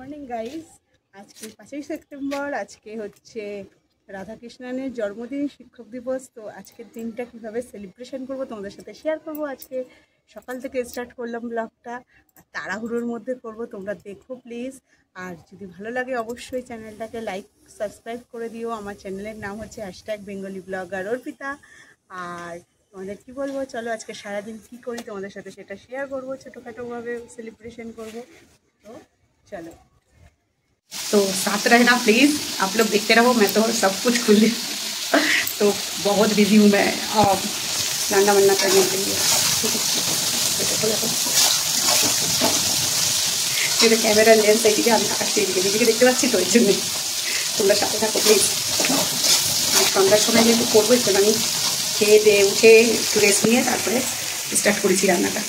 Morning guys. আজকে 5ই September. আজকে হচ্ছে রাধাকৃষ্ণনের জন্মদিন, শিক্ষক দিবস। তো আজকের দিনটা কীভাবে সেলিব্রেশন করব তোমাদের সাথে শেয়ার করব। আজকে সকাল থেকে স্টার্ট করলাম ব্লগটা, আর তাড়াহুড়োর মধ্যে করব, তোমরা দেখো প্লিজ। আর যদি ভালো লাগে অবশ্যই চ্যানেলটাকে লাইক সাবস্ক্রাইব করে দিও। আমার চ্যানেলের নাম হচ্ছে #বেঙ্গলি ব্লগার অর্পিতা। আর তোমাদের কি বলবো, চলো আজকে সারাদিন কি করি তোমাদের সাথে সেটা শেয়ার করব, ছোটোখাটোভাবে सेलिब्रेशन করব। तो चलो, तो साथ रहना प्लीज़, आप लोग देखते रहो। मैं तो सब कुछ खुल तो बहुत बिजी हूँ मैं रान्ना बन्ना करने के लिए। मेरे कैमरा लेंस एदिके আমি আকাশে এদিকে দেখতে পাচ্ছি, তো এর জন্য তোমরা সাথে থাকো প্লিজ। আর সন্ধ্যার সময় যেহেতু করবো, একটু আমি খেয়ে দিয়ে উঠে একটু রেস্ট নিয়ে তারপরে স্টার্ট করেছি রান্নাটা।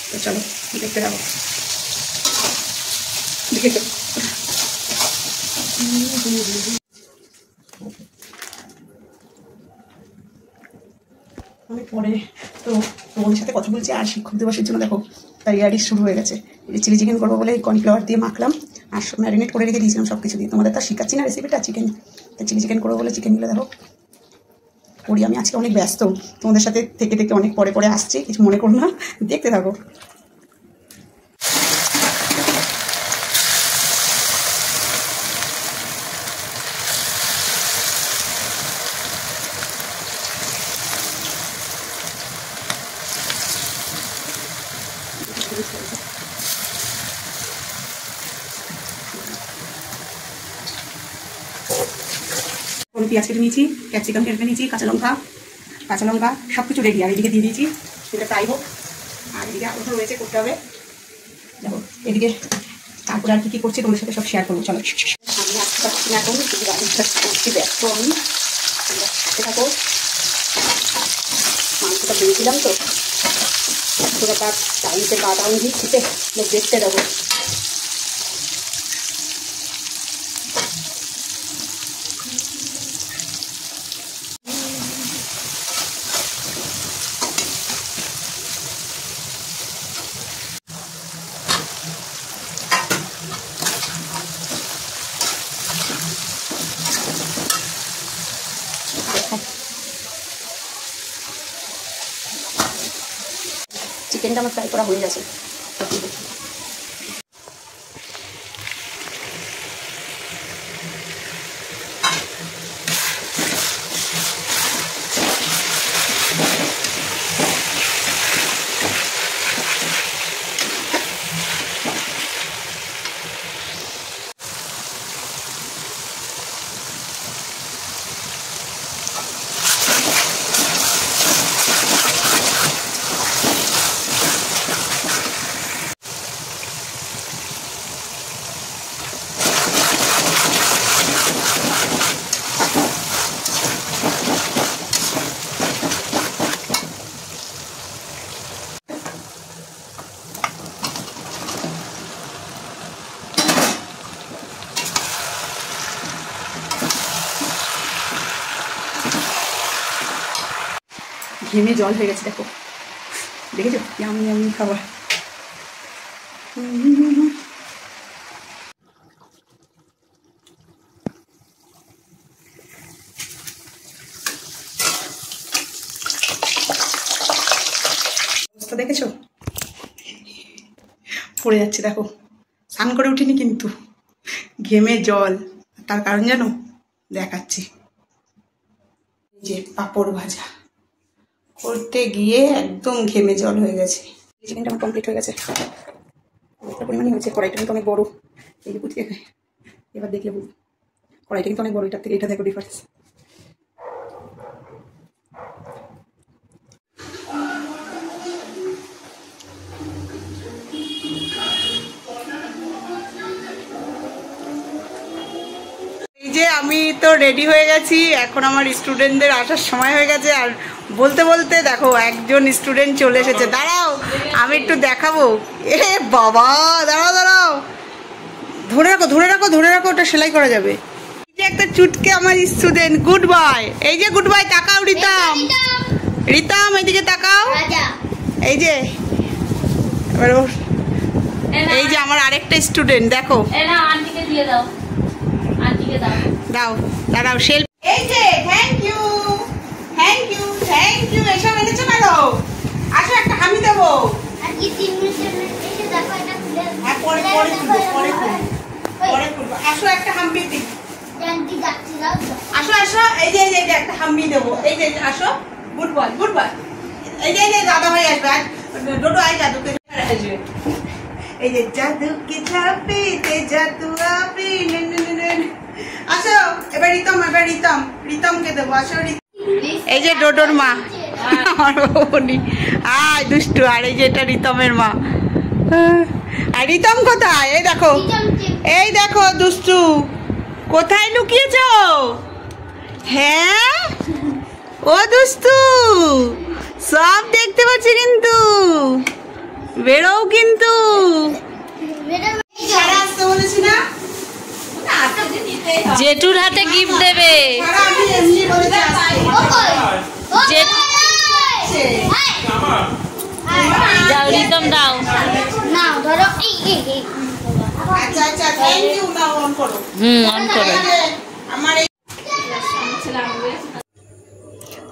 তো চলো দেখতে থাকো। অনেক পরে তো তোমাদের সাথে কথা বলছি। আর শিক্ষক দিবসের জন্য দেখো তৈয়ারি শুরু হয়ে গেছে। এই যে চিলি চিকেন করবো বলে কর্নফ্লাওয়ার দিয়ে মাখলাম আর ম্যারিনেট করে রেখে দিয়েছিলাম সব কিছু দিয়ে। তোমাদের তো শিখাচ্ছি না রেসিপিটা, চিকেন তো চিলি চিকেন করবো বলে চিকেনগুলো দেখো করি। আমি আজকে অনেক ব্যস্ত, তোমাদের সাথে থেকে থেকে অনেক পরে পরে আসছি, কিছু মনে করো না, দেখতে থাকো। পেঁয়াজ কেটে নিয়েছি, ক্যাপসিকাম কেটে নিয়েছি, কাঁচা লঙ্কা সব কিছু রেডি। আর এদিকে দিয়ে দিয়েছি, সেটা ফ্রাই হোক। আর এদিকে আলু রয়েছে, করতে হবে। দেখো এদিকে তারপরে আর কী করছি তোমাদের সাথে সব শেয়ার করবো। চলো আমি আসতে পারছি না এখন, কিন্তু করছি ব্যস্ত আমি। সাথে থাকো। মাংসটা ভেবেছিলাম তো পুরো তার টাইমতে বাদাম দিয়ে খেতে দেখতে দেবো। চিকেনটা আমার ফ্রাই করা হয়ে গেছে। ঘেমে জল হয়ে গেছে, দেখো দেখেছো আমি খাবার। অবস্থা দেখেছো, পড়ে যাচ্ছে দেখো। স্নান করে উঠিনি কিন্তু ঘেমে জল। তার কারণ জানো, দেখাচ্ছি। যে পাঁপড় ভাজা করতে গিয়ে একদম ঘেমে জল হয়ে গেছে। চিকেনটা আমার কমপ্লিট হয়ে গেছে, অনেকটা পরিমাণই হয়েছে। কড়াইটা কিন্তু অনেক বড়, এই যে কুচিয়ে খায়। এবার দেখলে বুঝবো, কড়াইটা কিন্তু অনেক বড়, এটার থেকে এটা দেখো ডিফারেন্স। এই যে আমি তো রেডি হয়ে গেছি, এখন আমার স্টুডেন্টদের আসার সময় হয়ে গেছে। আর বলতে বলতে দেখো একজন স্টুডেন্ট চলে এসেছে। দাঁড়াও আমি একটু দেখাবো। এ বাবা, দাঁড়াও দাঁড়াও, ধরে রাখো ওটা সেলাই করা যাবে। এই যে একটা চুটকে আমার স্টুডেন্ট, গুড বাই। এই যে গুড বাই, তাকাও রিতাম, রিতাম এদিকে তাকাও। এই যে এবার এই যে আমার আরেকটা স্টুডেন্ট দেখো, আন্টিকে দিয়ে দাও, আন্টিকে দাও, দাও দাঁড়াও সেল। এই যে thank you thank you thank you, এসব এনেছো কেন? আসো একটা হামি দেবো। আজকে 3 মিনিটের এসে দেখো এটা খুলে। হ্যাঁ পরে পরে খুলবো, পরে খুলবো, পরে খুলবো। আসো একটা হাম্পি দিই। আন্টি যাচ্ছি দাও। আসো আসো, এই যে একটা হাম্পি দেবো। এই যে আসো, গুড বয় গুড বয়। এই যে দাদা ভাই আসবে, আজ ডোডো আই জাদুকে আসবে। এই যে জাদুকে ছাপিতে জাদু আপনি। আসো এবার রিতমকে দেবো। আসো এই যে ডোডোর মা আয় দুষ্টু, আর এই যে এটা রিতমের মা। আর রিতম কোথায়? এই দেখো দুষ্টু কোথায় লুকিয়েছ? হ্যাঁ ও দুষ্টু, সব দেখতে পাচ্ছি কিন্তু, বেরো কিন্তু। সারা আসতে বলেছি না, জেঠুর হাতে গিফট দেবে। আমি এমনি বলেছি যাও রিতম দাও। নাও ধরো। আচ্ছা আচ্ছা থ্যাংক ইউ। নাও অন করো। অন করো। আমার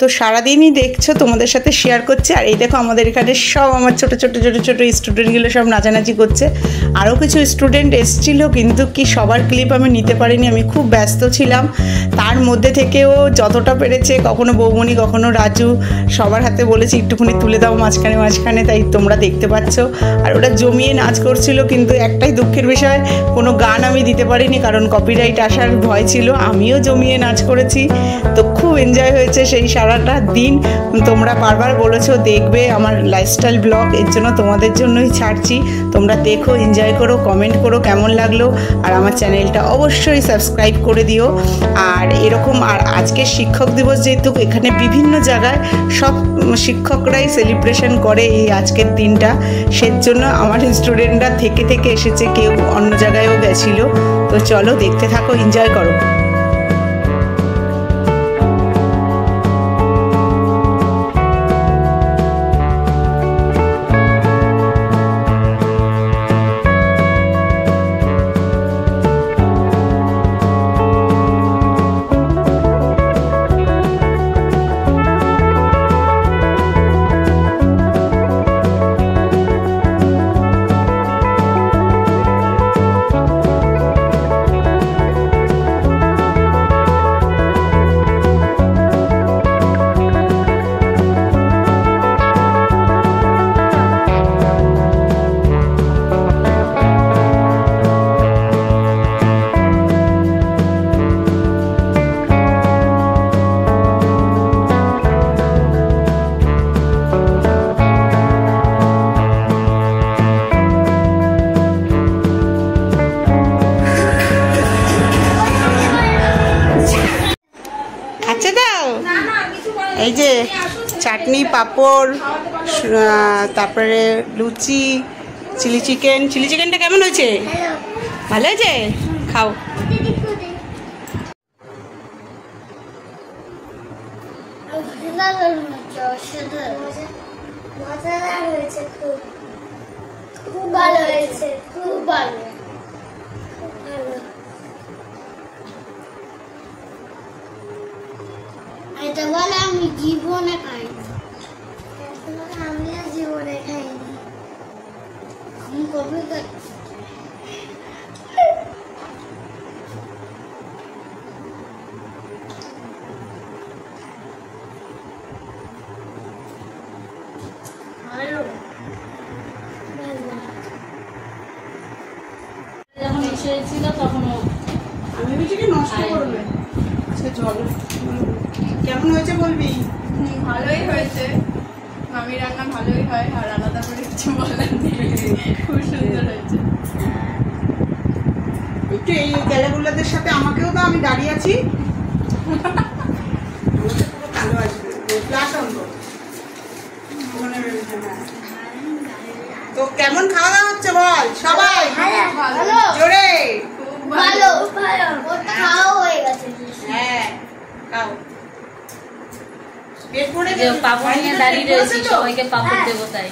তো সারাদিনই দেখছো তোমাদের সাথে শেয়ার করছে। আর এই দেখো আমাদের এখানে সব আমার ছোট ছোট ছোট ছোট স্টুডেন্টগুলো সব নাচানাচি করছে। আরও কিছু স্টুডেন্ট এসেছিলো কিন্তু কি সবার ক্লিপ আমি নিতে পারিনি, আমি খুব ব্যস্ত ছিলাম। তার মধ্যে থেকেও যতটা পেরেছে, কখনো বৌমনি কখনো রাজু, সবার হাতে বলেছি একটুখানি তুলে দাও মাঝখানে মাঝখানে, তাই তোমরা দেখতে পাচ্ছ। আর ওরা জমিয়ে নাচ করছিল, কিন্তু একটাই দুঃখের বিষয় কোনো গান আমি দিতে পারিনি, কারণ কপিরাইট আসার ভয় ছিল। আমিও জমিয়ে নাচ করেছি, তো খুব এনজয় হয়েছে সেই সারাটা দিন। তোমরা বারবার বলেছো দেখবে আমার লাইফস্টাইল ব্লগ, এর জন্য তোমাদের জন্যই ছাড়ছি। তোমরা দেখো, এনজয় করো, কমেন্ট করো কেমন লাগলো, আর আমার চ্যানেলটা অবশ্যই সাবস্ক্রাইব করে দিও। আর এরকম, আর আজকে শিক্ষক দিবস যেহেতু এখানে বিভিন্ন জায়গায় সব শিক্ষকরাই সেলিব্রেশন করে এই আজকের দিনটা, সেজন্য আমার স্টুডেন্টরা থেকে থেকে এসেছে, কেউ অন্য জায়গায়ও গেছিলো। তো চলো দেখতে থাকো, এনজয় করো। এই যে চাটনি, পাঁপড়, তারপরে লুচি, চিলি চিকেনটা কেমন হয়েছে? ভালো হয়েছে, খাও। খুব ভালো হয়েছে, খুব ভালো। এটা বলে আমি জীবনে খাইনি, আমিও জীবনে খাইনি। আমি কবে যখন এসেছিল তখন আমি বেশি নষ্ট করবে। আচ্ছা জল কেমন হয়েছে বলবি? ভালোই হয়েছে, মামির রান্না ভালোই হয়, আর আলাদা করে কিছু বলার নেই, খুব সুন্দর হয়েছে। একটু এই গ্যালাগুলাদের সাথে আমাকেও তো, আমি দাঁড়িয়ে আছি। ভালো আসবে ক্লাস অঙ্ক। তো কেমন খাওয়া দাওয়া হচ্ছে বল সবাই? জোরে ভালো ভালো, ওটা খাওয়া হয়ে গেছে। হ্যাঁ খাও। পেট ভরে যে পাপড় নিয়ে দাঁড়িয়ে রয়েছি, সবাইকে পাপড় দেবো তাই।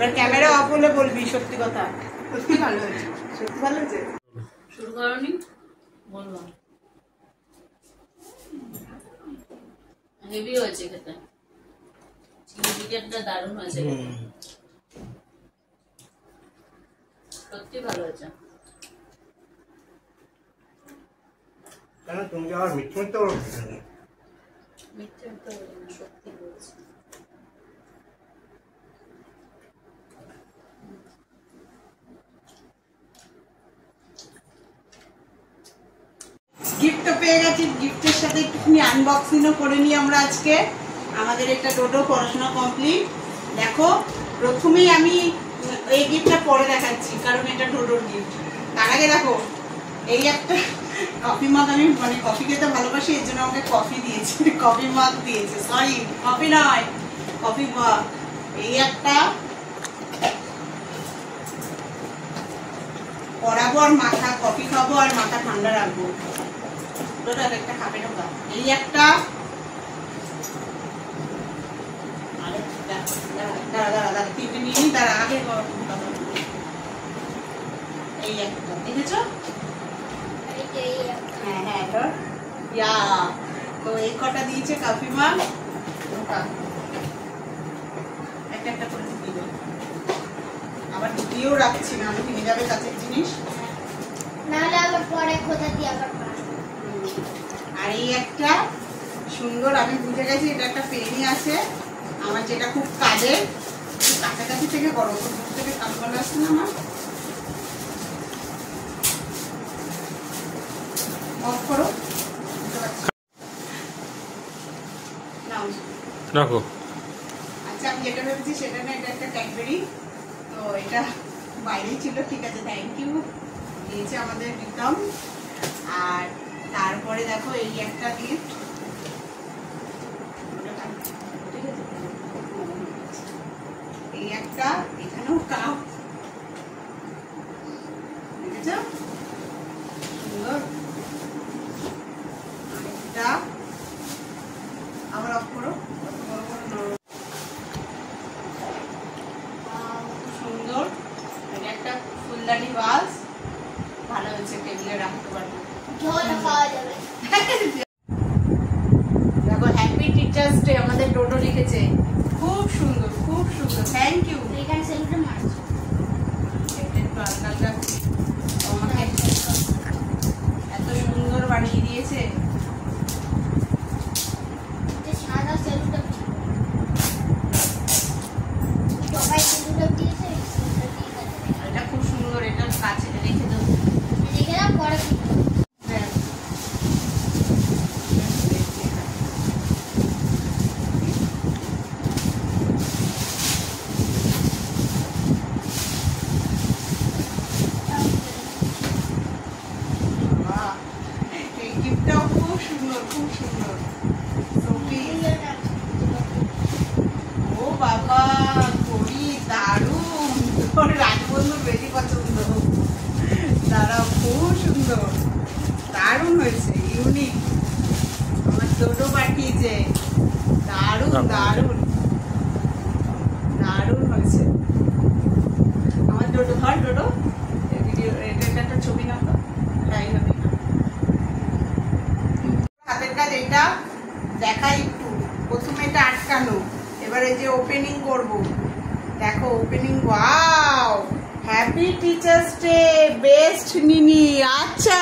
এবার ক্যামেরা অফ হলে বলবি সত্যি কথা। সত্যি ভালো হয়েছে, সত্যি ভালো হয়েছে। শুরু করনি বলবো হেভি হয়েছে খেতে, চিলি চিকেনটা দারুণ হয়েছে, সত্যি ভালো হয়েছে। কেন তুমি আবার মিথ্যে মিথ্যে বলছো? মিথ্যে মিথ্যে বলি না, সত্যি বলছি। গিফট তো পেয়ে গেছি, গিফটের সাথে একটুখানি আনবক্সিংও করে নিই আমরা আজকে। আমাদের একটা ডোডো পড়াশোনা কমপ্লিট। দেখো প্রথমেই আমি এই গিফটটা পরে দেখাচ্ছি, কারণ এটা ডোডোর গিফট। তার আগে দেখো এই একটা কফি মাগ, আমি মানে কফি খেতে ভালোবাসি, এর জন্য আমাকে কফি দিয়েছে, কফি মাগ দিয়েছে, সরি কফি নয়, কফি মাগ। এই একটা পড়াবো আর মাথা কফি খাবো আর মাথা ঠান্ডা রাখবো, একটা খাবে ঢোকা। এই একটা তিনটে নিয়ে নি, তার আগে এই একটা দেখেছো? হ্যাঁ হ্যাঁ ইয়া, তো এই কটা দিয়েছে কফি মাগ, একটা একটা করে দিবে। আবার দিয়েও রাখছি না, আমি কিনে যাবে কাছের জিনিস, নাহলে আবার পরে খোঁজা দিয়ে আবার আর এই একটা সুন্দর, আমি বুঝে গেছি এটা একটা পেনই আছে আমার, যেটা খুব কাজের, কাছাকাছি থেকে বড় থেকে কালকলা আসছে না আমার। অফ করো, রাখো। আচ্ছা আমি যেটা ভেবেছি সেটা না, এটা একটা ক্যাডবেরি, তো এটা বাইরেই ছিল, ঠিক আছে থ্যাংক ইউ দিয়েছে আমাদের প্রীতম। আর তারপরে দেখো এই একটা গিফট, এই একটা, এখানেও কাপ, দেখেছো সুন্দর। আরেকটা আবার অফ করো, সুন্দর। এটা একটা ফুলদানি বাস, ভালো হয়েছে, টেবিলে রাখতে পারবো, ঝোল খাওয়া যাবে। দেখো হ্যাপি টিচার্স ডে আমাদের ডোডো লিখেছে, খুব সুন্দর খুব সুন্দর, থ্যাংক ইউ। এখানে সেলফি মারছো, একটু আলগা আমাকে এত সুন্দর বানিয়ে দিয়েছে। সাদা সেলফিটা সবাই সেলফিটা দিয়েছে, এটা খুব সুন্দর, এটা কাছে রেখে দেবো, রেখে দাও পরে এই গিফটটাও খুব সুন্দর খুব সুন্দর। ও বাবা ঘড়ি দারুণ, তোর রাজবন্ধুর বেশি পছন্দ, দাঁড়াও খুব সুন্দর, দারুণ হয়েছে, ইউনিক, আমার ডোডো পাঠিয়েছে, দারুণ দারুণ দারুণ হয়েছে আমার ডোডো। ধর ডোডো, ভিডিও এটা একটা ছবি নাও তো, তাই হবে হাতের কাজ। এটা দেখাই একটু, প্রথমে এটা আটকানো, এবারে যে ওপেনিং করব, দেখো opening. Wow, happy teachers day best নিনি। আচ্ছা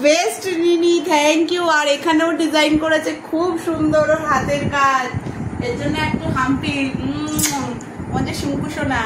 বেস্ট নিনি, থ্যাংক ইউ। আর এখানেও ডিজাইন করেছে, খুব সুন্দর হাতের কাজ, এর জন্য একটু হাম্পি মধ্যে শঙ্কু সোনা।